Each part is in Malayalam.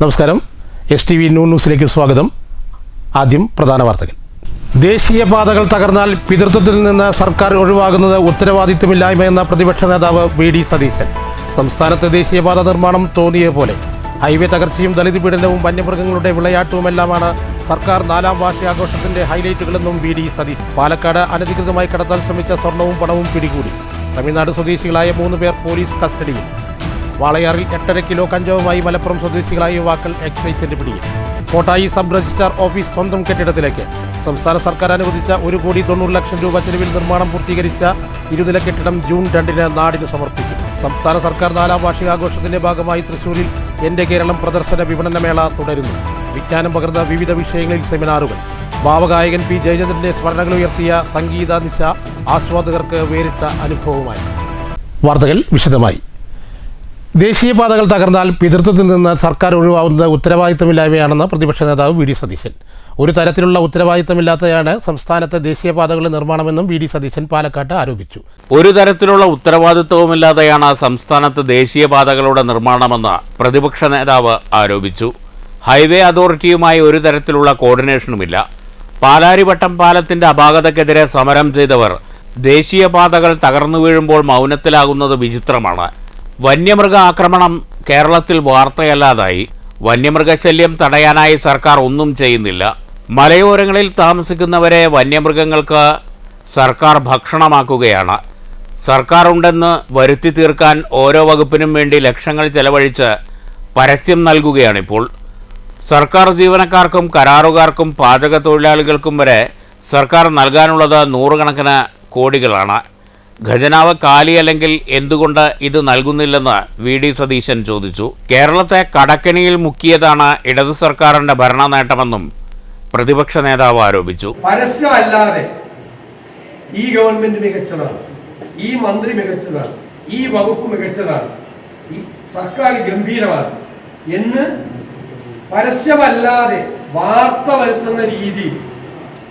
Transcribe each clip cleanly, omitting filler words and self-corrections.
നമസ്കാരം. STV ന്യൂസിലേക്ക് സ്വാഗതം. ആദ്യം പ്രധാന വാർത്തകൾ. ദേശീയപാതകൾ തകർന്നാൽ പിതൃത്വത്തിൽ നിന്ന് സർക്കാർ ഒഴിവാകുന്നത് ഉത്തരവാദിത്തമില്ലായ്മയെന്ന പ്രതിപക്ഷ നേതാവ് VD സതീശൻ. സംസ്ഥാനത്ത് ദേശീയപാത നിർമ്മാണം തോന്നിയ പോലെ ഹൈവേ തകർച്ചയും ദളിത് പീഡനവും വന്യമൃഗങ്ങളുടെ വിളയാട്ടവുമെല്ലാമാണ് സർക്കാർ 4ാം വാർഷികാഘോഷത്തിന്റെ ഹൈലൈറ്റുകളെന്നും VD സതീശൻ. പാലക്കാട് അനധികൃതമായി കടത്താൻ ശ്രമിച്ച സ്വർണവും പണവും പിടികൂടി. തമിഴ്നാട് സ്വദേശികളായ 3 പേർ പോലീസ് കസ്റ്റഡിയിൽ. വാളയാറിൽ 8.5 കിലോ കഞ്ചാവുമായി മലപ്പുറം സ്വദേശികളായ യുവാക്കൾ എക്സൈസിന്റെ പിടിയിൽ. കോട്ടായി സബ് രജിസ്ട്രാർ ഓഫീസ് സ്വന്തം കെട്ടിടത്തിലേക്ക്. സംസ്ഥാന സർക്കാർ അനുവദിച്ച 1,90,00,000 രൂപ ചെലവിൽ നിർമ്മാണം പൂർത്തീകരിച്ച 2 നില കെട്ടിടം ജൂൺ 2 നാടിന് സമർപ്പിക്കും. സംസ്ഥാന സർക്കാർ 4ാം വാർഷികാഘോഷത്തിന്റെ ഭാഗമായി തൃശൂരിൽ എന്റെ കേരളം പ്രദർശന വിപണനമേള തുടരുന്നു. വിജ്ഞാനം പകർന്ന വിവിധ വിഷയങ്ങളിൽ സെമിനാറുകൾ. ഭാവഗായകൻ P. ജയചന്ദ്രന്റെ സ്മരണകൾ ഉയർത്തിയ സംഗീത നിശ ആസ്വാദകർക്ക് വേറിട്ട അനുഭവമായി. വാർത്തകൾ വിശദമായി. ദേശീയപാതകൾ തകർന്നാൽ പിതൃത്വത്തിൽ നിന്ന് സർക്കാർ ഒഴിവാകുന്നത് ഉത്തരവാദിത്തമില്ലായ്മയാണെന്ന് പ്രതിപക്ഷ നേതാവ് VD സതീശൻ. ഒരു തരത്തിലുള്ള ഉത്തരവാദിത്തമില്ലാത്തതാണ് സംസ്ഥാനത്തെ ദേശീയപാതകളുടെ നിർമ്മാണമെന്നും VD സതീശൻ പാലക്കാട്ട് ആരോപിച്ചു. ഒരു തരത്തിലുള്ള ഉത്തരവാദിത്വവുമില്ലാതെയാണ് സംസ്ഥാനത്ത് ദേശീയപാതകളുടെ നിർമ്മാണമെന്ന് പ്രതിപക്ഷ നേതാവ് ആരോപിച്ചു. ഹൈവേ അതോറിറ്റിയുമായി ഒരു തരത്തിലുള്ള കോർഡിനേഷനുമില്ല. പാലാരിവട്ടം പാലത്തിന്റെ അപാകതയ്ക്കെതിരെ സമരം ചെയ്തവർ ദേശീയപാതകൾ തകർന്നു വീഴുമ്പോൾ മൗനത്തിലാകുന്നത് വിചിത്രമാണ്. വന്യമൃഗ ആക്രമണം കേരളത്തിൽ വാർത്തയല്ലാതായി. വന്യമൃഗശല്യം തടയാനായി സർക്കാർ ഒന്നും ചെയ്യുന്നില്ല. മലയോരങ്ങളിൽ താമസിക്കുന്നവരെ വന്യമൃഗങ്ങൾക്ക് സർക്കാർ ഭക്ഷണമാക്കുകയാണ്. സർക്കാർ ഉണ്ടെന്ന് വരുത്തി തീർക്കാൻ ഓരോ വകുപ്പിനും വേണ്ടി ലക്ഷങ്ങൾ ചെലവഴിച്ച് പരസ്യം നൽകുകയാണിപ്പോൾ. സർക്കാർ ജീവനക്കാർക്കും കരാറുകാർക്കും പാചക തൊഴിലാളികൾക്കും വരെ സർക്കാർ നൽകാനുള്ളത് 100 കണക്കിന് കോടികളാണ്. ഖജനാവ് കാലിയല്ലെങ്കിൽ എന്തുകൊണ്ട് ഇത് നൽകുന്നില്ലെന്ന് VD സതീശൻ ചോദിച്ചു. കേരളത്തെ കടക്കെണിയിൽ മുക്കിയതാണ് ഇടതു സർക്കാരിന്റെ ഭരണ നേട്ടമെന്നും പ്രതിപക്ഷ നേതാവ് ആരോപിച്ചു. പരസ്യമല്ലാതെ ഈ ഗവൺമെന്റ് മികച്ചതാണ്, ഈ മന്ത്രി മികച്ചതാണ്, ഈ വകുപ്പ് മികച്ചതാണ്, ഈ സർക്കാർ ഗംഭീരമാണ് എന്ന് പരസ്യമല്ലാതെ വാർത്ത വരുത്തുന്ന രീതി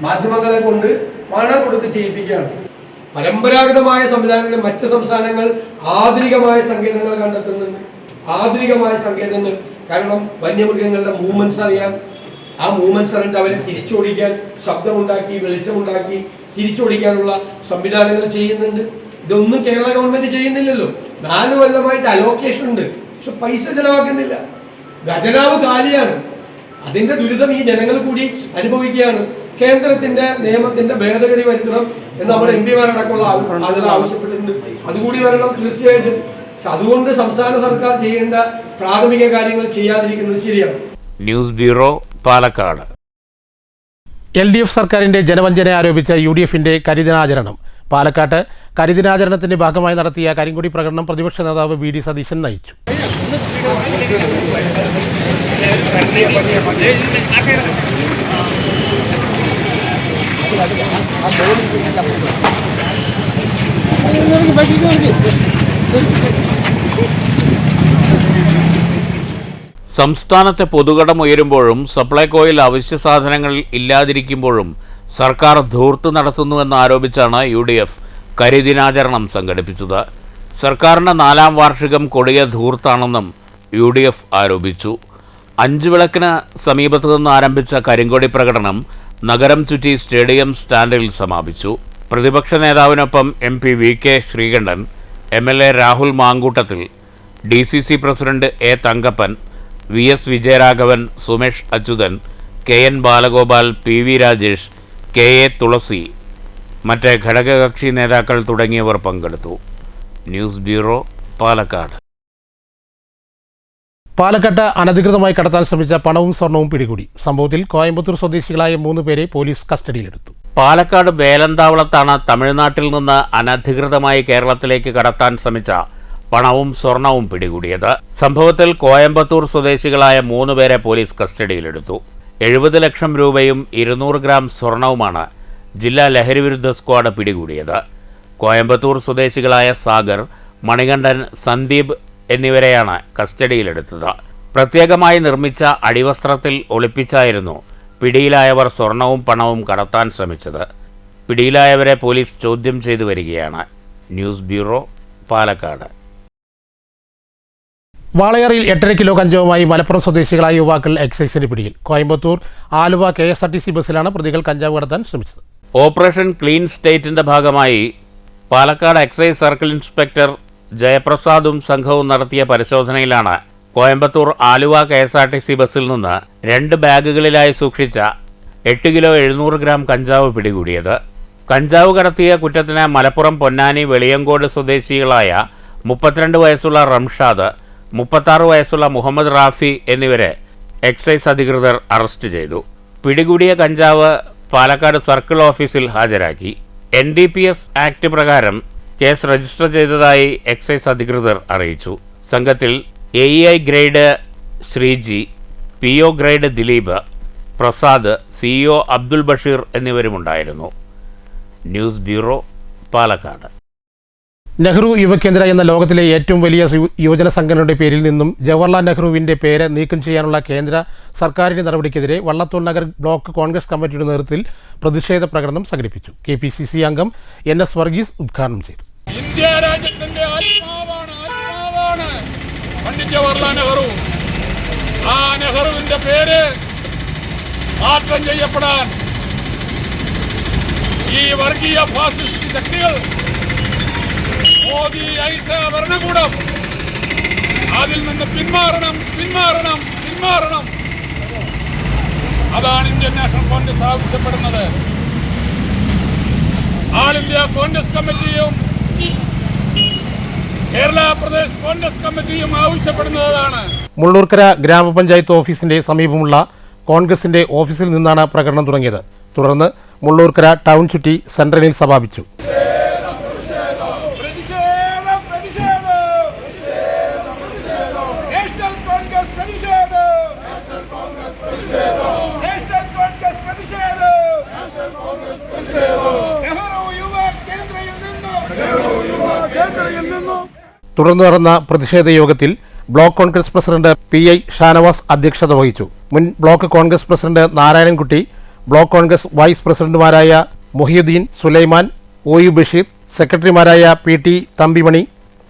മാധ്യമങ്ങളെ കൊണ്ട് പണം കൊടുത്ത് ചെയ്യിപ്പിക്കുകയാണ്. പരമ്പരാഗതമായ സംവിധാനങ്ങളിൽ മറ്റ് സംസ്ഥാനങ്ങൾ ആധുനികമായ സങ്കേതങ്ങൾ കണ്ടെത്തുന്നുണ്ട്. ആധുനികമായ സങ്കേതങ്ങൾ, കാരണം വന്യമൃഗങ്ങളുടെ മൂവ്മെന്റ്സ് അറിയാം. ആ മൂവ്മെന്റ്സ് അറിഞ്ഞിട്ട് അവരെ തിരിച്ചോടിക്കാൻ, ശബ്ദമുണ്ടാക്കി വെളിച്ചമുണ്ടാക്കി തിരിച്ചോടിക്കാനുള്ള സംവിധാനങ്ങൾ ചെയ്യുന്നുണ്ട്. ഇതൊന്നും കേരള ഗവൺമെന്റ് ചെയ്യുന്നില്ലല്ലോ. 4 കൊല്ലമായിട്ട് അലോക്കേഷൻ ഉണ്ട്, പക്ഷെ പൈസ ചെലവാക്കുന്നില്ല. ഖജനാവ് കാലിയാണ്. അതിന്റെ ദുരിതം ഈ ജനങ്ങൾ കൂടി അനുഭവിക്കുകയാണ്. കേന്ദ്രത്തിന്റെ നിയമത്തിന്റെ ഭേദഗതി വരുത്തണം എന്ന് നമ്മുടെ MP-മാരടക്കമുള്ള ആളുകൾ ആവശ്യപ്പെട്ടിട്ടുണ്ട്. അതുകൂടി വരണം തീർച്ചയായിട്ടും. പക്ഷെ അതുകൊണ്ട് സംസ്ഥാന സർക്കാർ ചെയ്യേണ്ട പ്രാഥമിക കാര്യങ്ങൾ ചെയ്യാതിരിക്കുന്നത് ശരിയാണ്. News bureau, Palakkad. LDF സർക്കാരിന്റെ ജനവഞ്ചന ആരോപിച്ച UDF-ന്റെ കരിദിനാചരണം. പാലക്കാട്ട് കരിദിനാചരണത്തിന്റെ ഭാഗമായി നടത്തിയ കരിങ്കൊടി പ്രകടനം പ്രതിപക്ഷ നേതാവ് VD സതീശൻ നയിച്ചു. സംസ്ഥാനത്തെ പൊതുകടം ഉയരുമ്പോഴും സപ്ലൈകോയിൽ അവശ്യ സാധനങ്ങൾ ഇല്ലാതിരിക്കുമ്പോഴും സർക്കാർ ധൂർത്ത് നടത്തുന്നുവെന്ന് ആരോപിച്ചാണ് UDF കരിദിനാചരണം സംഘടിപ്പിച്ചത്. സർക്കാരിൻ്റെ 4ാം വാർഷികം കൊടിയ ധൂർത്താണെന്നും UDF ആരോപിച്ചു. 5 വിളക്കിന് സമീപത്തു നിന്ന് ആരംഭിച്ച കരിങ്കൊടി പ്രകടനം നഗരം ചുറ്റി സ്റ്റേഡിയം സ്റ്റാൻഡിൽ സമാപിച്ചു. പ്രതിപക്ഷ നേതാവിനൊപ്പം MP VK Sreekandan, MLA Rahul Mankoottathil, DCC president A Thankappan, VS Vijayaraghavan, Sumesh Achuthan, KN Balagopal, PV Rajesh, KA Thulasi, മറ്റ് ഘടകകക്ഷി നേതാക്കൾ തുടങ്ങിയവർ പങ്കെടുത്തു. News bureau, Palakkad. പാലക്കാട്ട് അനധികൃതമായി കടത്താൻ ശ്രമിച്ച പണവും സ്വർണവും പിടികൂടി. സംഭവത്തിൽ കോയമ്പത്തൂർ സ്വദേശികളായ 3 പേരെ പോലീസ് കസ്റ്റഡിയിലെടുത്തു. പാലക്കാട് വേലന്താവളത്താണ് തമിഴ്നാട്ടിൽ നിന്ന് അനധികൃതമായി കേരളത്തിലേക്ക് കടത്താൻ ശ്രമിച്ച പണവും സ്വർണവും പിടികൂടിയത്. സംഭവത്തിൽ കോയമ്പത്തൂർ സ്വദേശികളായ 3 പേരെ പോലീസ് കസ്റ്റഡിയിലെടുത്തു. 70 ലക്ഷം രൂപയും 200 ഗ്രാം സ്വർണവുമാണ് ജില്ലാ ലഹരിവിരുദ്ധ സ്ക്വാഡ് പിടികൂടിയത്. കോയമ്പത്തൂർ സ്വദേശികളായ സാഗർ, മണികണ്ഠൻ, സന്ദീപ് എന്നിവരെയാണ് കസ്റ്റഡിയിലെടുത്തത്. പ്രത്യേകമായി നിർമ്മിച്ച അടിവസ്ത്രത്തിൽ ഒളിപ്പിച്ചായിരുന്നു പിടിയിലായവർ സ്വർണവും പണവും കടത്താൻ ശ്രമിച്ചത്. പിടിയിലായവരെ പോലീസ് ചോദ്യം ചെയ്തു വരികയാണ്. News bureau, Palakkad. വാളയാറിൽ 8.5 കിലോ കഞ്ചാവുമായി മലപ്പുറം സ്വദേശികളായ യുവാക്കൾ എക്സൈസിന് പിടിയിൽ. കോയമ്പത്തൂർ ആലുവ KSRTC ബസ്സിലാണ് പ്രതികൾ കഞ്ചാവ് കടത്താൻ ശ്രമിച്ചത്. ഓപ്പറേഷൻ ക്ലീൻ സ്റ്റേറ്റിന്റെ ഭാഗമായി പാലക്കാട് എക്സൈസ് സർക്കിൾ ഇൻസ്പെക്ടർ ജയപ്രസാദും സംഘവും നടത്തിയ പരിശോധനയിലാണ് കോയമ്പത്തൂർ ആലുവ KSRTC ബസ്സിൽ നിന്ന് 2 ബാഗുകളിലായി സൂക്ഷിച്ച 8 കിലോ 700 ഗ്രാം കഞ്ചാവ് പിടികൂടിയത്. കഞ്ചാവ് കടത്തിയ കുറ്റത്തിന് മലപ്പുറം പൊന്നാനി വെളിയങ്കോട് സ്വദേശികളായ 32 വയസ്സുള്ള റംഷാദ്, 36 വയസ്സുള്ള മുഹമ്മദ് റാഫി എന്നിവരെ എക്സൈസ് അധികൃതർ അറസ്റ്റ് ചെയ്തു. പിടികൂടിയ കഞ്ചാവ് പാലക്കാട് സർക്കിൾ ഓഫീസിൽ ഹാജരാക്കി. NDPS ആക്ട് പ്രകാരം കേസ് രജിസ്റ്റർ ചെയ്തതായി എക്സൈസ് അധികൃതർ അറിയിച്ചു. സംഘത്തിൽ AEI grade Sreeji, PO grade Dileep, Prasad, CEO Abdul Basheer എന്നിവരുമുണ്ടായിരുന്നു. News bureau, Palakkad. നെഹ്റു യുവകേന്ദ്ര എന്ന ലോകത്തിലെ ഏറ്റവും വലിയ യുവജന സംഘടനയുടെ പേരിൽ നിന്നും ജവഹർലാൽ നെഹ്റുവിൻ്റെ പേര് നീക്കം ചെയ്യാനുള്ള കേന്ദ്ര സർക്കാരിൻ്റെ നടപടിക്കെതിരെ വള്ളത്തോൾ നഗർ ബ്ലോക്ക് കോൺഗ്രസ് കമ്മിറ്റിയുടെ നേതൃത്വത്തിൽ പ്രതിഷേധ പ്രകടനം സംഘടിപ്പിച്ചു. KPCC അംഗം NS വർഗീസ് ഉദ്ഘാടനം ചെയ്തു. ഇന്ത്യ രാജ്യത്തിന്റെ ആത്മാവാണ് പണ്ഡിറ്റ് ജവഹർലാൽ നെഹ്റു. ആ നെഹ്റുവിന്റെ പേര് മാറ്റം ചെയ്യപ്പെടാൻ ഈ വർഗീയ ഫാസിസ്റ്റ് ശക്തികൾ, മോദി ഐസ ഭരണകൂടം അതിൽ നിന്ന് പിന്മാറണം. അതാണ് ഇന്ത്യൻ നാഷണൽ കോൺഗ്രസ് ആവശ്യപ്പെടുന്നത്. ആൾ ഇന്ത്യ കോൺഗ്രസ് കമ്മിറ്റിയും കേരള പ്രദേശ് കോൺഗ്രസ് കമ്മിറ്റിയും ആവശ്യപ്പെടുന്നതാണ്. മുള്ളൂർക്കര ഗ്രാമപഞ്ചായത്ത് ഓഫീസിന്റെ സമീപമുള്ള കോൺഗ്രസിന്റെ ഓഫീസിൽ നിന്നാണ് പ്രകടനം തുടങ്ങിയത്. തുടർന്ന് മുള്ളൂർക്കര ടൗൺ ചുറ്റി സെൻട്രലിൽ സമാപിച്ചു. തുടർന്ന് നടന്ന പ്രതിഷേധ യോഗത്തിൽ block Congress president PI Shanavas അധ്യക്ഷത വഹിച്ചു. മുൻ block Congress president Narayanankutty, block Congress vice പ്രസിഡന്റുമാരായ മുഹിയുദ്ദീൻ, സുലൈമാൻ, OU ബഷീർ, സെക്രട്ടറിമാരായ PT തമ്പിമണി,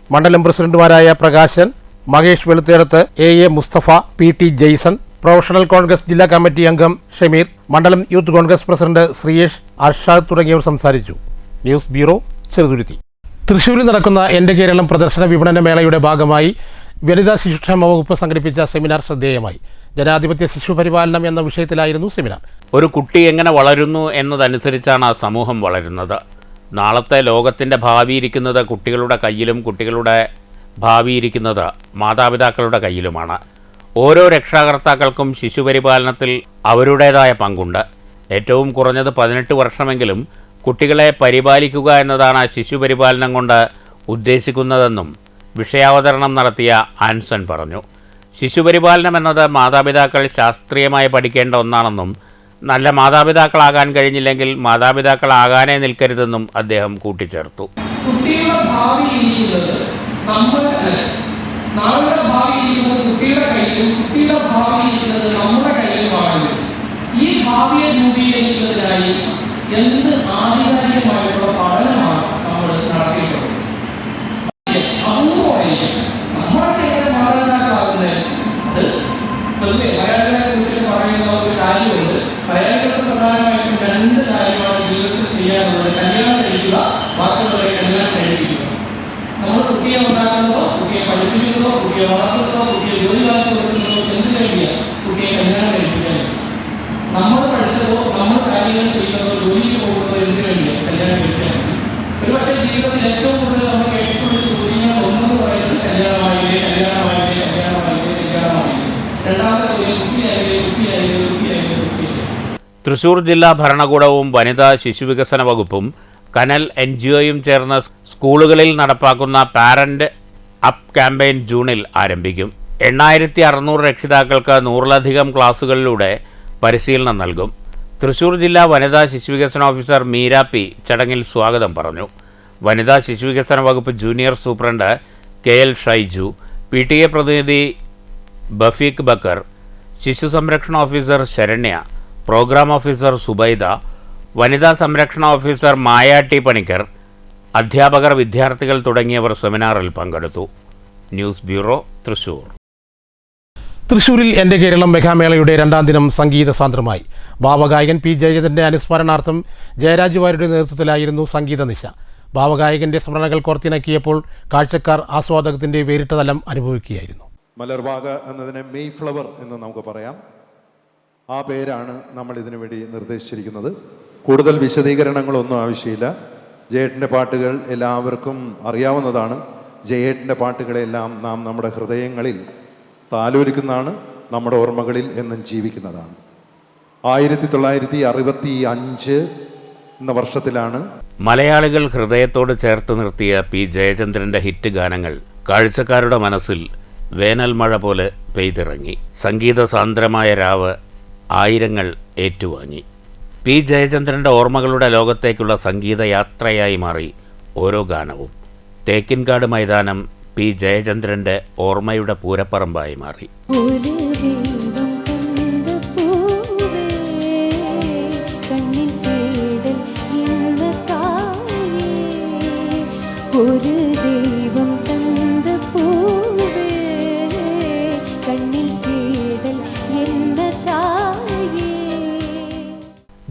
മണ്ഡലം പ്രസിഡന്റുമാരായ Prakashan, Mahesh Veluthedath, AA Musthafa, PT Jaison, professional Congress ജില്ലാ കമ്മിറ്റി അംഗം ഷമീർ, മണ്ഡലം യൂത്ത് കോൺഗ്രസ് പ്രസിഡന്റ് ശ്രീയേഷ്, അർഷാദ് തുടങ്ങിയവർ സംസാരിച്ചു. News bureau, Cheruthuruthy. തൃശ്ശൂരിൽ നടക്കുന്ന എൻ്റെ കേരളം പ്രദർശന വിപണന മേളയുടെ ഭാഗമായി വനിതാ ശിശുക്ഷേമ വകുപ്പ് സംഘടിപ്പിച്ച സെമിനാർ ശ്രദ്ധേയമായി. ജനാധിപത്യ ശിശു പരിപാലനം എന്ന വിഷയത്തിലായിരുന്നു സെമിനാർ. ഒരു കുട്ടി എങ്ങനെ വളരുന്നു എന്നതനുസരിച്ചാണ് സമൂഹം വളരുന്നത്. നാളത്തെ ലോകത്തിൻ്റെ ഭാവി ഇരിക്കുന്നത് കുട്ടികളുടെ കയ്യിലും കുട്ടികളുടെ ഭാവി ഇരിക്കുന്നത് മാതാപിതാക്കളുടെ കയ്യിലുമാണ്. ഓരോ രക്ഷാകർത്താക്കൾക്കും ശിശുപരിപാലനത്തിൽ അവരുടേതായ പങ്കുണ്ട്. ഏറ്റവും കുറഞ്ഞത് 18 വർഷമെങ്കിലും കുട്ടികളെ പരിപാലിക്കുക എന്നതാണ് ശിശുപരിപാലനം കൊണ്ട് ഉദ്ദേശിക്കുന്നതെന്നും വിഷയാവതരണം നടത്തിയ ആൻസൺ പറഞ്ഞു. ശിശുപരിപാലനം എന്നത് മാതാപിതാക്കൾ ശാസ്ത്രീയമായി പഠിക്കേണ്ട ഒന്നാണെന്നും നല്ല മാതാപിതാക്കളാകാൻ കഴിഞ്ഞില്ലെങ്കിൽ മാതാപിതാക്കളാകാനേ നിൽക്കരുതെന്നും അദ്ദേഹം കൂട്ടിച്ചേർത്തു. കുട്ടിയുടെ ഭാവി ഇരിക്കുന്നത് നമ്മുടെ ഭാവി ഇരിക്കുന്നത് കുട്ടിയുടെ കയ്യിലും കുട്ടിയുടെ ഭാവി ഇരിക്കുന്നത് നമ്മുടെ കയ്യിലുമാണ്. ഈ ഭാവിയെ രൂപീകരിക്കുന്നതിനായി എന്ത് ആധികാരികമായിട്ടുള്ള പഠനമാണ് നമ്മൾ നടത്തിയിട്ടുള്ളത്. അപൂർവമായിരിക്കും നമ്മളൊക്കെ എങ്ങനെ മാതാപിതാക്കളാകുന്നത്. അത് പൊതുവെ മലയാളികളെ കുറിച്ച് പറയുന്ന ഒരു കാര്യമുണ്ട്. മലയാളികൾക്ക് പ്രധാനമായിട്ടും 2 കാര്യമാണ് ജീവിതത്തിൽ ചെയ്യാനുള്ളത്: കല്യാണം കഴിക്കുക, ബാക്കിയുള്ളവരെ കല്യാണം കഴിപ്പിക്കുക. നമ്മൾ കുട്ടിയെ ഉണ്ടാക്കുന്നതോ കുട്ടിയെ പഠിപ്പിക്കുന്നതോ കുട്ടിയെ വളർത്തുന്നതോ കുട്ടിയെ ജോലി വാങ്ങിച്ചു കൊടുക്കുന്നതോ എന്തിനു വേണ്ടിയാണ്? കുട്ടിയെ കല്യാണം കഴിപ്പിക്കാൻ. നമ്മൾ പഠിച്ചതോ നമ്മൾ കാര്യങ്ങൾ ചെയ്യുന്നതോ ജോലിക്ക് പോകുന്നതോ എന്തിനു വേണ്ടിയാണ്? കല്യാണം കഴിക്കാൻ. ഒരുപക്ഷെ ജീവിതത്തിൽ ഏറ്റവും കൂടുതൽ നമ്മൾ കേട്ടിട്ടുള്ള ചോദ്യങ്ങൾ ഒന്നെന്ന് പറയുന്നത് കല്യാണമായില്ലേ. രണ്ടാമത്തെ ചോദ്യം കുട്ടിയായില്ലേ. തൃശൂർ ജില്ലാ ഭരണകൂടവും വനിതാ ശിശുവികസന വകുപ്പും കനൽ NGOയും ചേർന്ന് സ്കൂളുകളിൽ നടപ്പാക്കുന്ന പാരന്റ് അപ്പ് ക്യാമ്പയിൻ ജൂണിൽ ആരംഭിക്കും. 8600 രക്ഷിതാക്കൾക്ക് 100-ലധികം ക്ലാസുകളിലൂടെ പരിശീലനം നൽകും. തൃശൂർ ജില്ലാ വനിതാ ശിശുവികസന ഓഫീസർ മീര P ചടങ്ങിൽ സ്വാഗതം പറഞ്ഞു. വനിതാ ശിശുവികസന വകുപ്പ് junior superintendent KL Shaiju, PTA പ്രതിനിധി ബഫീഖ് ബക്കർ, ശിശു സംരക്ഷണ officer Saranya, programme officer Subaida, വനിതാ സംരക്ഷണ ഓഫീസർ മായ T പണിക്കർ, അധ്യാപകർ, വിദ്യാർത്ഥികൾ തുടങ്ങിയവർ സെമിനാറിൽ പങ്കെടുത്തു. News bureau, Thrissur. തൃശൂരിൽ എൻ്റെ കേരളം മെഗാമേളയുടെ രണ്ടാം ദിനം സംഗീത സാന്ദ്രമായി. ഭാവഗായകൻ പി ജയചന്ദ്രൻ്റെ അനുസ്മരണാർത്ഥം ജയരാജ് വാര്യരുടെ നേതൃത്വത്തിലായിരുന്നു സംഗീത നിശ. ഭാവഗായകൻ്റെ സ്മരണകൾ കോർത്തിണക്കിയപ്പോൾ കാഴ്ചക്കാർ ആസ്വാദകത്തിൻ്റെ വേറിട്ട തലം അനുഭവിക്കുകയായിരുന്നു. മലർവാക എന്നതിനെ മെയ് ഫ്ലവർ എന്ന് നമുക്ക് പറയാം. ആ പേരാണ് നമ്മൾ ഇതിനു വേണ്ടി നിർദ്ദേശിച്ചിരിക്കുന്നത്. കൂടുതൽ വിശദീകരണങ്ങളൊന്നും ആവശ്യമില്ല. ജയേട്ടൻ്റെ പാട്ടുകൾ എല്ലാവർക്കും അറിയാവുന്നതാണ്. ജയേട്ടൻ്റെ പാട്ടുകളെല്ലാം നാം നമ്മുടെ ഹൃദയങ്ങളിൽ താലോലിക്കുന്നതാണ്, നമ്മുടെ ഓർമ്മകളിൽ എന്നും ജീവിക്കുന്നതാണ്. 1965 എന്ന വർഷത്തിലാണ് മലയാളികൾ ഹൃദയത്തോട് ചേർത്ത് നിർത്തിയ പി ജയചന്ദ്രൻ്റെ ഹിറ്റ് ഗാനങ്ങൾ കാഴ്ചക്കാരുടെ മനസ്സിൽ വേനൽ മഴ പോലെ പെയ്തിറങ്ങി. സംഗീത സാന്ദ്രമായ രാവ് ആയിരങ്ങൾ ഏറ്റുവാങ്ങി. പി ജയചന്ദ്രൻ്റെ ഓർമ്മകളുടെ ലോകത്തേക്കുള്ള സംഗീത യാത്രയായി മാറി ഓരോ ഗാനവും. തേക്കിൻകാട് മൈതാനം പി ജയചന്ദ്രൻ്റെ ഓർമ്മയുടെ പൂരപ്പറമ്പായി മാറി.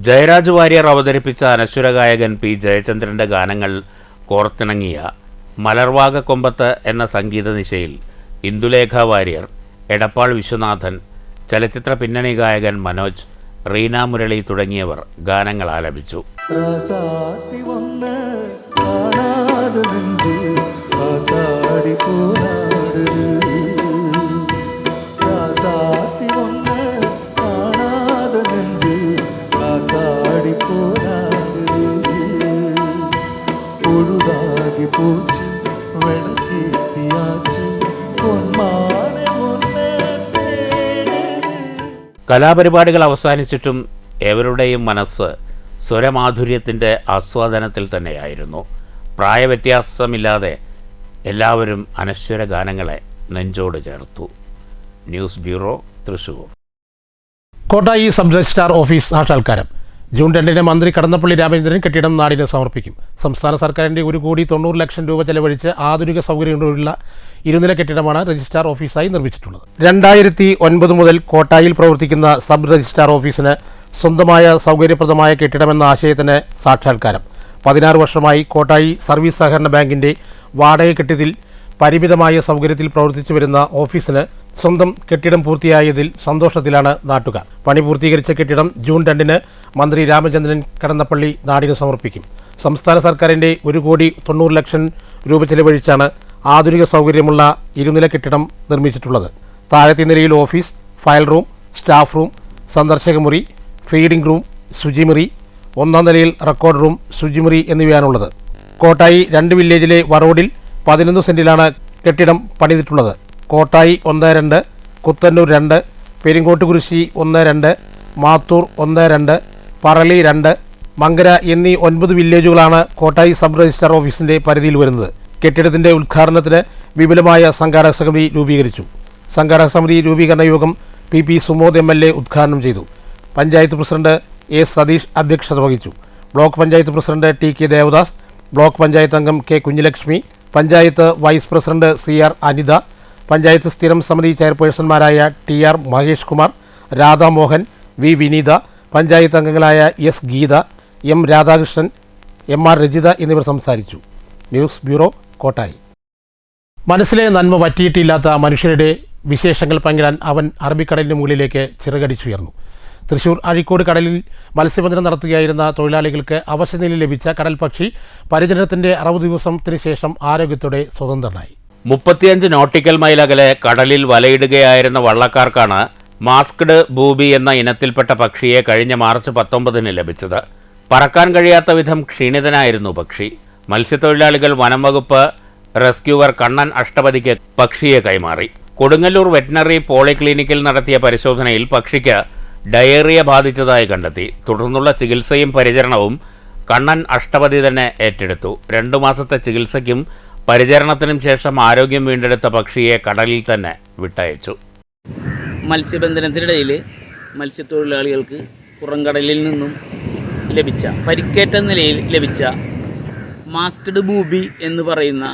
ജയരാജ് വാര്യർ അവതരിപ്പിച്ച അനശ്വര ഗായകൻ പി ജയചന്ദ്രൻ്റെ ഗാനങ്ങൾ കോർത്തിണങ്ങിയ മലർവാക കൊമ്പത്ത് എന്ന സംഗീത നിശയിൽ ഇന്ദുലേഖ വാര്യർ, എടപ്പാൾ വിശ്വനാഥൻ, ചലച്ചിത്ര പിന്നണി ഗായകൻ മനോജ്, റീന മുരളി തുടങ്ങിയവർ ഗാനങ്ങൾ ആലപിച്ചു. കലാപരിപാടികൾ അവസാനിച്ചിട്ടും ഏവരുടെയും മനസ്സ് സ്വരമാധുര്യത്തിൻ്റെ ആസ്വാദനത്തിൽ തന്നെയായിരുന്നു. പ്രായവ്യത്യാസമില്ലാതെ എല്ലാവരും അനശ്വര ഗാനങ്ങളെ നെഞ്ചോട് ചേർത്തു. News bureau, Thrissur. Kottayi sub registrar office സാക്ഷാത്കാരം. ജൂൺ 2 മന്ത്രി കടന്നപ്പള്ളി രാമചന്ദ്രൻ കെട്ടിടം നാടിന് സമർപ്പിക്കും. സംസ്ഥാന സർക്കാരിൻ്റെ 1,90,00,000 രൂപ ചെലവഴിച്ച് ആധുനിക സൗകര്യങ്ങളുള്ള ഇരുനില കെട്ടിടമാണ് രജിസ്ട്രാർ ഓഫീസായി നിർമ്മിച്ചിട്ടുള്ളത്. 2009 മുതൽ കോട്ടായിൽ പ്രവർത്തിക്കുന്ന സബ് രജിസ്ട്രാർ ഓഫീസിന് സ്വന്തമായ സൗകര്യപ്രദമായ കെട്ടിടമെന്ന ആശയത്തിന് സാക്ഷാത്കാരം. 16 വർഷമായി കോട്ടായി സർവീസ് സഹകരണ ബാങ്കിൻ്റെ വാടക കെട്ടിടത്തിൽ പരിമിതമായ സൗകര്യത്തിൽ പ്രവർത്തിച്ചു വരുന്ന ഓഫീസിന് സ്വന്തം കെട്ടിടം പൂർത്തിയായതിൽ സന്തോഷത്തിലാണ് നാട്ടുകാർ. പണി പൂർത്തീകരിച്ച കെട്ടിടം ജൂൺ 2 മന്ത്രി രാമചന്ദ്രൻ കടന്നപ്പള്ളി നാടിന് സമർപ്പിക്കും. സംസ്ഥാന സർക്കാരിൻ്റെ 1,90,00,000 രൂപ ചെലവഴിച്ചാണ് ആധുനിക സൗകര്യമുള്ള ഇരുനില കെട്ടിടം നിർമ്മിച്ചിട്ടുള്ളത്. താഴത്തെ നിലയിൽ office, file room, staff room, സന്ദർശക മുറി, ഫീഡിംഗ് റൂം, ശുചിമുറി, 1ാം നിലയിൽ റെക്കോർഡ് റൂം, ശുചിമുറി എന്നിവയാണുള്ളത്. കോട്ടായി 2 വില്ലേജിലെ വറോഡിൽ 11 സെന്റിലാണ് കെട്ടിടം പണിതിട്ടുള്ളത്. കോട്ടായി 1-2, കുത്തന്നൂർ 2, പെരിങ്ങോട്ടുകുരിശി 1-2, മാത്തൂർ 1-2, പറളി 2, മങ്കര എന്നീ 9 വില്ലേജുകളാണ് കോട്ടായി സബ് രജിസ്ട്രാർ ഓഫീസിൻ്റെ പരിധിയിൽ വരുന്നത്. കെട്ടിടത്തിൻ്റെ ഉദ്ഘാടനത്തിന് വിപുലമായ സംഘാടക സമിതി രൂപീകരിച്ചു. സംഘാടക സമിതി രൂപീകരണ യോഗം PP സുമോദ് MLA ഉദ്ഘാടനം ചെയ്തു. പഞ്ചായത്ത് പ്രസിഡന്റ് A സതീഷ് അധ്യക്ഷത വഹിച്ചു. Block panchayat president TK Devadas, block panchayat അംഗം K Kunjalakshmi, panchayat vice president CR Anitha, പഞ്ചായത്ത് സ്ഥിരം സമിതി ചെയർപേഴ്സൺമാരായ TR മഹേഷ് കുമാർ, രാധാമോഹൻ, V വിനീത, പഞ്ചായത്ത് അംഗങ്ങളായ S Geetha, M Radhakrishnan, MR Rajitha എന്നിവർ സംസാരിച്ചു. News bureau, Kottayi. മനസ്സിലെ നന്മ വറ്റിയിട്ടില്ലാത്ത മനുഷ്യരുടെ വിശേഷങ്ങൾ പങ്കിടാൻ അവൻ അറബിക്കടലിന് മുകളിലേക്ക് ചിറകടിച്ചുയർന്നു. തൃശൂർ അഴീക്കോട് കടലിൽ മത്സ്യബന്ധനം നടത്തുകയായിരുന്ന തൊഴിലാളികൾക്ക് അവശനില ലഭിച്ച കടൽ പക്ഷി പരിചരണത്തിൻ്റെ 60 ദിവസത്തിന് ശേഷം ആരോഗ്യത്തോടെ സ്വതന്ത്രനായി. 35 നോട്ടിക്കൽ മൈൽ അകലെ കടലിൽ വലയിടുകയായിരുന്ന വള്ളക്കാർക്കാണ് മാസ്ക്ഡ് ബൂബി എന്ന ഇനത്തിൽപ്പെട്ട പക്ഷിയെ കഴിഞ്ഞ മാർച്ച് 19 ലഭിച്ചത്. പറക്കാൻ കഴിയാത്ത വിധം ക്ഷീണിതനായിരുന്നു പക്ഷി. മത്സ്യത്തൊഴിലാളികൾ വനം വകുപ്പ് റെസ്ക്യൂവർ കണ്ണൻ അഷ്ടപതിക്ക് പക്ഷിയെ കൈമാറി. കൊടുങ്ങല്ലൂർ വെറ്റിനറി പോളിക്ലിനിക്കിൽ നടത്തിയ പരിശോധനയിൽ പക്ഷിക്ക് ഡയേറിയ ബാധിച്ചതായി കണ്ടെത്തി. തുടർന്നുള്ള ചികിത്സയും പരിചരണവും കണ്ണൻ അഷ്ടപതി തന്നെ ഏറ്റെടുത്തു. 2 മാസത്തെ ചികിത്സയ്ക്കും പരിചരണത്തിനും ശേഷം ആരോഗ്യം വീണ്ടെടുത്ത പക്ഷിയെ കടലിൽ തന്നെ വിട്ടയച്ചു. മത്സ്യബന്ധനത്തിനിടയിൽ മത്സ്യത്തൊഴിലാളികൾക്ക് പുറംകടലിൽ നിന്നും ലഭിച്ച പരിക്കേറ്റ നിലയിൽ ലഭിച്ച മാസ്ക്ഡ് ബൂബി എന്ന് പറയുന്ന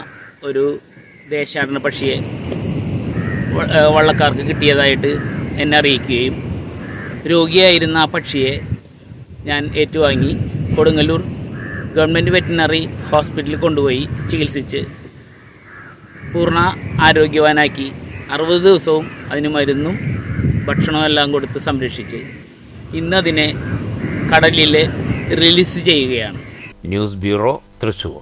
ഒരു ദേശാടന പക്ഷിയെ വള്ളക്കാർക്ക് കിട്ടിയതായിട്ട് എന്നെ അറിയിക്കുകയും രോഗിയായിരുന്ന ആ പക്ഷിയെ ഞാൻ ഏറ്റുവാങ്ങി കൊടുങ്ങല്ലൂർ ഗവൺമെൻറ് വെറ്റിനറി ഹോസ്പിറ്റലിൽ കൊണ്ടുപോയി ചികിത്സിച്ച് പൂർണ്ണ ആരോഗ്യവാനാക്കി 60 ദിവസവും അതിന് മരുന്നും ഭക്ഷണവും എല്ലാം കൊടുത്ത് സംരക്ഷിച്ച് ഇന്നതിനെ കടലിൽ റിലീസ് ചെയ്യുകയാണ്. News bureau, Thrissur.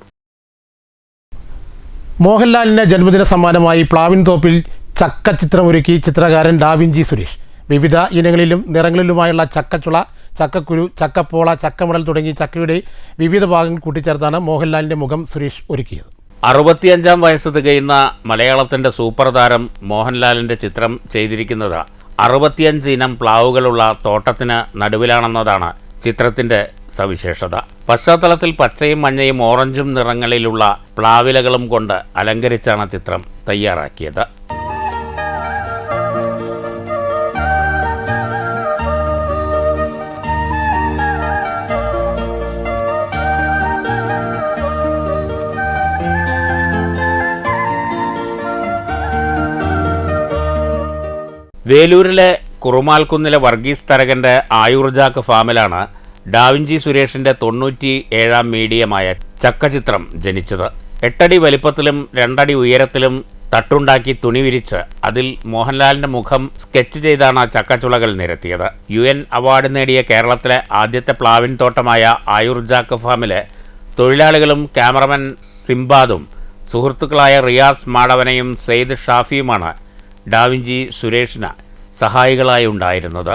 മോഹൻലാലിന് ജന്മദിന സമ്മാനമായി പ്ലാവിൻ തോപ്പിൽ ചക്ക ചിത്രമൊരുക്കി ചിത്രകാരൻ ഡാവിഞ്ചി സുരേഷ്. വിവിധ ഇനങ്ങളിലും നിറങ്ങളിലുമായുള്ള ചക്കച്ചുള, ചക്കക്കുരു, ചക്കപ്പോള, ചക്കമടൽ തുടങ്ങി ചക്കയുടെ വിവിധ ഭാഗങ്ങൾ കൂട്ടിച്ചേർത്താണ് മോഹൻലാലിൻ്റെ മുഖം സുരേഷ് ഒരുക്കിയത്. 65-ാം വയസ്സ് തികയുന്ന മലയാളത്തിൻ്റെ സൂപ്പർ താരം മോഹൻലാലിൻ്റെ ചിത്രം ചെയ്തിരിക്കുന്നത് 65 ഇനം പ്ലാവുകളുള്ള തോട്ടത്തിന് നടുവിലാണെന്നതാണ് ചിത്രത്തിൻ്റെ സവിശേഷത. പശ്ചാത്തലത്തിൽ പച്ചയും മഞ്ഞയും ഓറഞ്ചും നിറങ്ങളിലുള്ള പ്ലാവിലകളും കൊണ്ട് അലങ്കരിച്ചാണ് ചിത്രം തയ്യാറാക്കിയത്. വേലൂരിലെ കുറുമാൽക്കുന്നിലെ വർഗീസ് തരകൻ്റെ ആയുർജാക്ക് ഫാമിലാണ് ഡാവിഞ്ചി സുരേഷിൻ്റെ 97-ാം മീഡിയമായ ചക്കചിത്രം ജനിച്ചത്. 8 അടി വലിപ്പത്തിലും 2 അടി ഉയരത്തിലും തട്ടുണ്ടാക്കി തുണി വിരിച്ച് അതിൽ മോഹൻലാലിൻ്റെ മുഖം സ്കെച്ച് ചെയ്താണ് ചക്കച്ചുളകൾ നിരത്തിയത്. UN അവാർഡ് നേടിയ കേരളത്തിലെ ആദ്യത്തെ പ്ലാവിൻ തോട്ടമായ ആയുർജാക്ക് ഫാമിലെ തൊഴിലാളികളും ക്യാമറമാൻ സിംബാദും സുഹൃത്തുക്കളായ റിയാസ് മാടവനയും സെയ്ദ് ഷാഫിയുമാണ് ഡാവിഞ്ചി സുരേഷിന് സഹായികളായി ഉണ്ടായിരുന്നത്.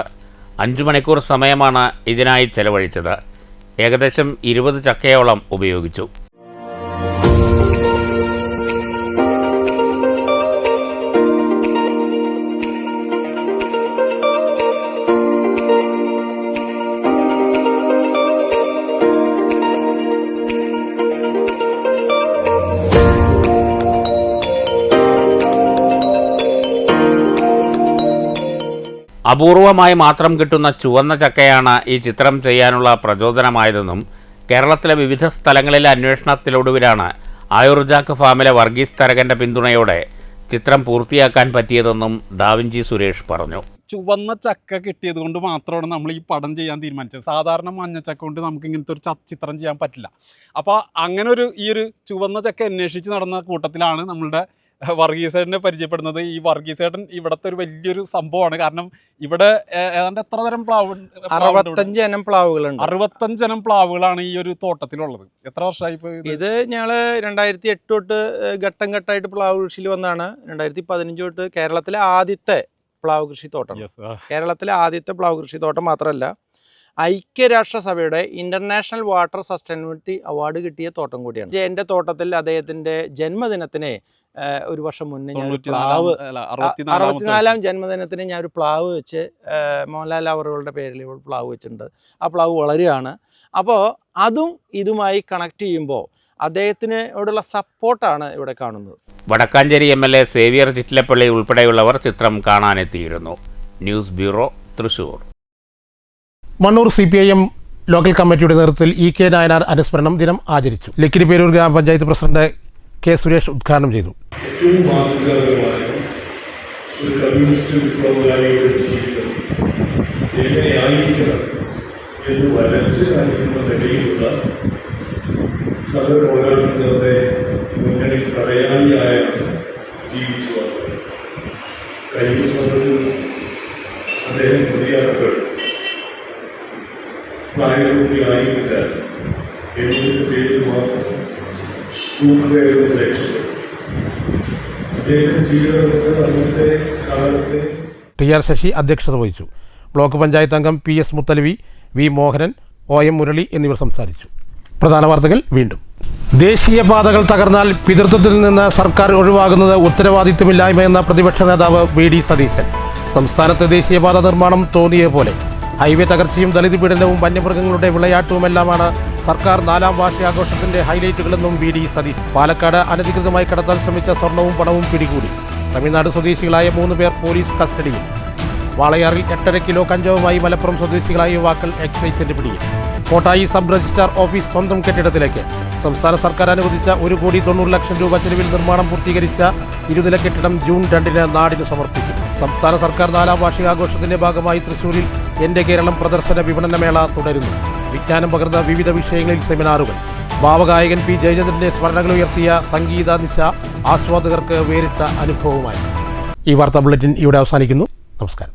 5 മണിക്കൂർ സമയമാണ് ഇതിനായി ചെലവഴിച്ചത്. ഏകദേശം 20 ചക്കയോളം ഉപയോഗിച്ചു. അപൂർവമായി മാത്രം കിട്ടുന്ന ചുവന്ന ചക്കയാണ് ഈ ചിത്രം ചെയ്യാനുള്ള പ്രചോദനമായതെന്നും കേരളത്തിലെ വിവിധ സ്ഥലങ്ങളിലെ അന്വേഷണത്തിലൊടുവിലാണ് ആയുർജാക്ക് ഫാമിലെ വർഗീസ് തരകൻ്റെ പിന്തുണയോടെ ചിത്രം പൂർത്തിയാക്കാൻ പറ്റിയതെന്നും ഡാവിഞ്ചി സുരേഷ് പറഞ്ഞു. ചുവന്ന ചക്ക കിട്ടിയത് കൊണ്ട് മാത്രമാണ് നമ്മൾ ഈ പടം ചെയ്യാൻ തീരുമാനിച്ചത്. സാധാരണ മഞ്ഞച്ചക്ക കൊണ്ട് നമുക്ക് ഇങ്ങനത്തെ ഒരു ചിത്രം ചെയ്യാൻ പറ്റില്ല. അപ്പോൾ അങ്ങനെ ഈ ഒരു ചുവന്ന ചക്ക അന്വേഷിച്ച് നടന്ന കൂട്ടത്തിലാണ് നമ്മളുടെ വർഗീസേട്ടനെ പരിചയപ്പെടുന്നത്. ഈ വർഗീസേട്ടൻ ഇവിടുത്തെ ഒരു വലിയൊരു സംഭവമാണ്. കാരണം ഇവിടെ ഏതാണ്ട് എത്ര തരം പ്ലാവ്? 65 ഇനം പ്ലാവുകളുണ്ട്. 65 ഇനം പ്ലാവുകളാണ് ഈ ഒരു തോട്ടത്തിലുള്ളത്. എത്ര വർഷമായി ഇപ്പോൾ ഇത്? ഞങ്ങള് 2008 തൊട്ട് ഘട്ടം ഘട്ടമായിട്ട് പ്ലാവ് കൃഷിയിൽ വന്നാണ്. 2015 തൊട്ട് കേരളത്തിലെ ആദ്യത്തെ പ്ലാവ് കൃഷി തോട്ടം. കേരളത്തിലെ ആദ്യത്തെ പ്ലാവ് കൃഷി തോട്ടം മാത്രമല്ല, ഐക്യരാഷ്ട്രസഭയുടെ ഇന്റർനാഷണൽ വാട്ടർ സസ്റ്റൈനബിലിറ്റി അവാർഡ് കിട്ടിയ തോട്ടം കൂടിയാണ്. എൻ്റെ തോട്ടത്തിൽ അദ്ദേഹത്തിൻ്റെ ജന്മദിനത്തിന് ഒരു വർഷം മുന്നേ ഞാൻ 64-ാം ജന്മദിനത്തിന് ഞാൻ ഒരു പ്ലാവ് വെച്ച് മോഹൻലാൽ അവറുകളുടെ പേരിൽ പ്ലാവ് വെച്ചിട്ടുണ്ട്. ആ പ്ലാവ് വളരുകയാണ്. അപ്പോൾ അതും ഇതുമായി കണക്ട് ചെയ്യുമ്പോൾ അദ്ദേഹത്തിനോടുള്ള സപ്പോർട്ടാണ് ഇവിടെ കാണുന്നത്. വടക്കാഞ്ചേരി MLA സേവിയർ ചിറ്റിലപ്പള്ളി ഉൾപ്പെടെയുള്ളവർ ചിത്രം കാണാനെത്തിയിരുന്നു. News bureau, Thrissur. Mannur CPIM local കമ്മിറ്റിയുടെ നേതൃത്വത്തിൽ EK നായനാർ അനുസ്മരണം ദിനം ആചരിച്ചു. ലക്കിടി പേരൂർ ഗ്രാമപഞ്ചായത്ത് പ്രസിഡന്റ് K സുരേഷ് ഉദ്ഘാടനം ചെയ്തു. ഏറ്റവും മാതൃകാപരമായ ഒരു കമ്മ്യൂണിസ്റ്റ് വിപ്ലവകാരിയുടെ ജീവിതം എങ്ങനെയായിരിക്കണം എന്ന് വരച്ച് കാണിക്കുന്ന നിലയിലുള്ള സമരപോരാട്ടങ്ങളുടെ മുന്നണി പടയാളിയായാണ് ജീവിച്ചു വന്നത്. കഴിഞ്ഞ സമയത്തിൽ അദ്ദേഹം പ്രതിയാക്കപ്പെട്ടു. പ്രായപൂർത്തിയായിട്ടില്ല എന്നതിൻ്റെ പേരിൽ മാത്രം തൂക്കുകയായിരുന്നു ലക്ഷ്യം. അദ്ദേഹത്തിന്റെ ജീവിതത്തെ അന്നത്തെ കാലത്തെ TR ശശി അധ്യക്ഷത വഹിച്ചു. ബ്ലോക്ക് പഞ്ചായത്ത് അംഗം PS മുത്തലവി, V Mohanan, OM Murali എന്നിവർ സംസാരിച്ചു. പ്രധാന വാർത്തകൾ വീണ്ടും. ദേശീയപാതകൾ തകർന്നാൽ പിതൃത്വത്തിൽ നിന്ന് സർക്കാർ ഒഴിവാകുന്നത് ഉത്തരവാദിത്വമില്ലായ്മയെന്ന പ്രതിപക്ഷ നേതാവ് VD സതീശൻ. സംസ്ഥാനത്ത് ദേശീയപാത നിർമ്മാണം തോന്നിയ പോലെ ഹൈവേ തകർച്ചയും ദളിത് പീഡനവും വന്യമൃഗങ്ങളുടെ വിളയാട്ടവുമെല്ലാമാണ് സർക്കാർ 4ാം വാർഷികാഘോഷത്തിന്റെ ഹൈലൈറ്റുകളെന്നും VD സതീശൻ. പാലക്കാട് അനധികൃതമായി കടത്താൻ ശ്രമിച്ച സ്വർണവും പണവും പിടികൂടി. തമിഴ്നാട് സ്വദേശികളായ 3 പേർ പോലീസ് കസ്റ്റഡിയിൽ. വാളയാറിൽ 8.5 കിലോ കഞ്ചാവുമായി മലപ്പുറം സ്വദേശികളായ യുവാക്കൾ എക്സൈസിന്റെ പിടിയിൽ. കോട്ടായി സബ് രജിസ്ട്രാർ ഓഫീസ് സ്വന്തം കെട്ടിടത്തിലേക്ക്. സംസ്ഥാന സർക്കാർ അനുവദിച്ച 1,90,00,000 രൂപ ചെലവിൽ നിർമ്മാണം പൂർത്തീകരിച്ച ഇരുനില കെട്ടിടം ജൂൺ 2 നാടിന് സമർപ്പിക്കും. സംസ്ഥാന സർക്കാർ 4ാം വാർഷികാഘോഷത്തിന്റെ ഭാഗമായി തൃശൂരിൽ എൻ്റെ കേരളം പ്രദർശന വിപണനമേള തുടരുന്നു. വിജ്ഞാനം പകർന്ന വിവിധ വിഷയങ്ങളിൽ സെമിനാറുകൾ. ഭാവഗായകൻ പി ജയചന്ദ്രന്റെ സ്മരണകൾ ഉയർത്തിയ സംഗീത നിശ ആസ്വാദകർക്ക് വേറിട്ട അനുഭവമായി. ഈ വാർത്താ ബുള്ളറ്റിൻ ഇവിടെ അവസാനിക്കുന്നു. നമസ്കാരം.